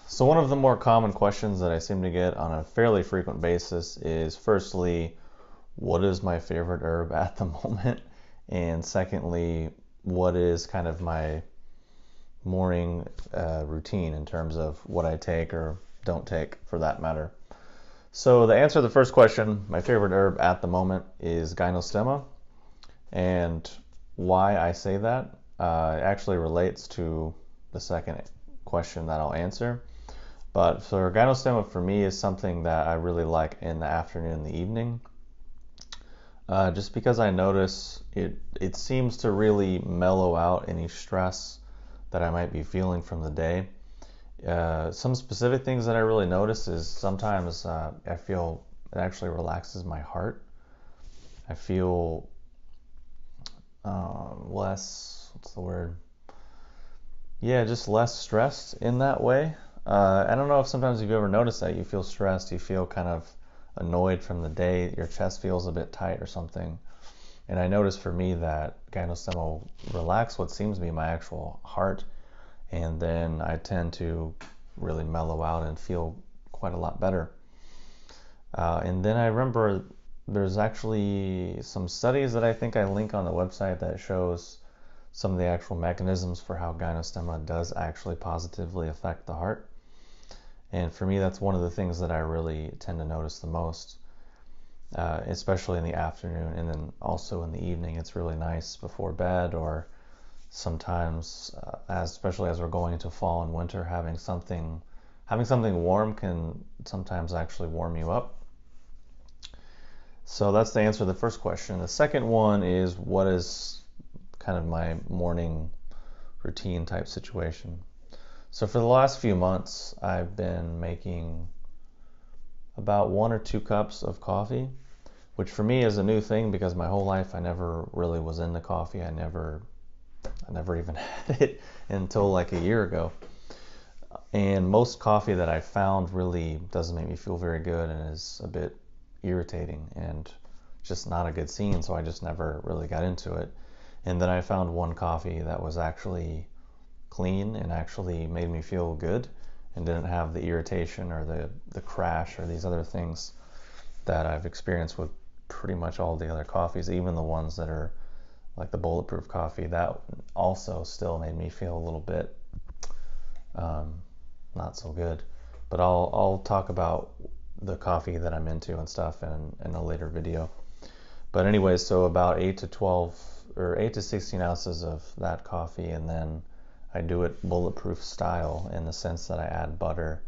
So one of the more common questions that I seem to get on a fairly frequent basis is firstly, what is my favorite herb at the moment? And secondly, what is kind of my morning routine in terms of what I take or don't take for that matter. So the answer to the first question, my favorite herb at the moment is gynostemma. And why I say that actually relates to the second question that I'll answer. But for gynostemma, for me, is something that I really like in the afternoon and the evening, just because I notice it seems to really mellow out any stress that I might be feeling from the day. Some specific things that I really notice is sometimes I feel it actually relaxes my heart. I feel less, what's the word? Yeah, just less stressed in that way. I don't know if sometimes you've ever noticed that you feel stressed, you feel kind of annoyed from the day, your chest feels a bit tight or something. And I notice for me that gynostemma will relax what seems to be my actual heart, and then I tend to really mellow out and feel quite a lot better. And then I remember there's actually some studies that I think I link on the website that shows some of the actual mechanisms for how gynostemma does actually positively affect the heart. And for me, that's one of the things that I really tend to notice the most, especially in the afternoon and then also in the evening. It's really nice before bed, or sometimes, especially as we're going into fall and winter, having something warm can sometimes actually warm you up. So that's the answer to the first question. The second one is, what is kind of my morning routine type situation? So for the last few months, I've been making about 1 or 2 cups of coffee, which for me is a new thing because my whole life I never really was into coffee. I never even had it until like a year ago. And most coffee that I found really doesn't make me feel very good and is a bit irritating and just not a good scene, so I just never really got into it. And then I found one coffee that was actually clean and actually made me feel good and didn't have the irritation or the crash or these other things that I've experienced with pretty much all the other coffees, even the ones that are like the bulletproof coffee. That also still made me feel a little bit not so good. But I'll talk about the coffee that I'm into and stuff in a later video. But anyways, so about 8 to 12 or 8 to 16 ounces of that coffee, and then I do it bulletproof style in the sense that I add butter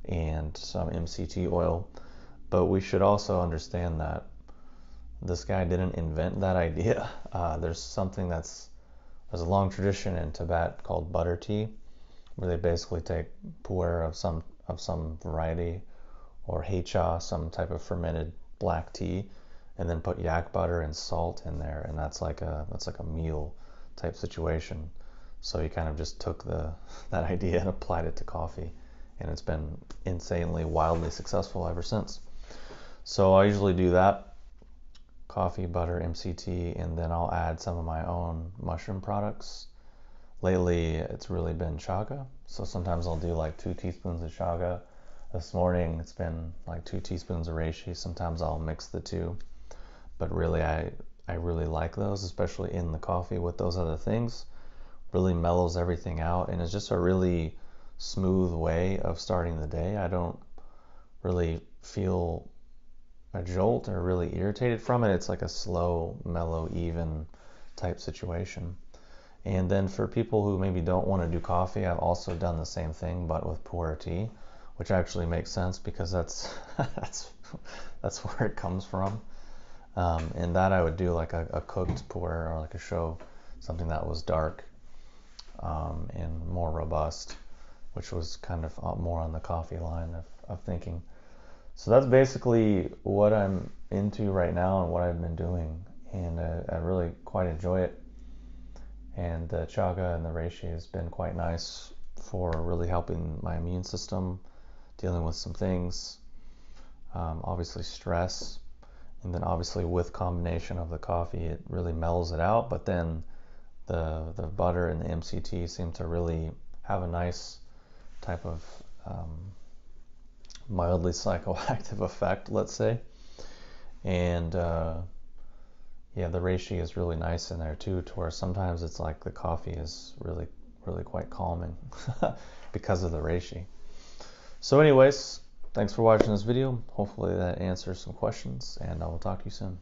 and some MCT oil. But we should also understand that this guy didn't invent that idea. There's a long tradition in Tibet called butter tea, where they basically take pu'er of some variety, or heicha, some type of fermented black tea, and then put yak butter and salt in there, and that's like a meal type situation. So he kind of just took that idea and applied it to coffee, and it's been insanely, wildly successful ever since. So I usually do that: coffee, butter, MCT, and then I'll add some of my own mushroom products. Lately, it's really been chaga, so sometimes I'll do like 2 teaspoons of chaga. This morning, it's been like 2 teaspoons of reishi. Sometimes I'll mix the two, but really, I really like those, especially in the coffee with those other things. Really mellows everything out, and it's just a really smooth way of starting the day. I don't really feel a jolt or really irritated from it. It's like a slow, mellow, even type situation. And then for people who maybe don't want to do coffee, I've also done the same thing, but with pu'er tea, which actually makes sense because that's that's where it comes from. And that I would do like a cooked pu'er, or like a show, something that was dark and more robust, which was kind of more on the coffee line of thinking. So that's basically what I'm into right now and what I've been doing, and I really quite enjoy it. And the chaga and the reishi has been quite nice for really helping my immune system, dealing with some things, obviously stress, and then obviously with combination of the coffee, it really mellows it out. But then the butter and the MCT seem to really have a nice type of mildly psychoactive effect, let's say. And yeah, the reishi is really nice in there too, to where sometimes it's like the coffee is really, really quite calming because of the reishi. So anyways, thanks for watching this video. Hopefully that answers some questions, and I will talk to you soon.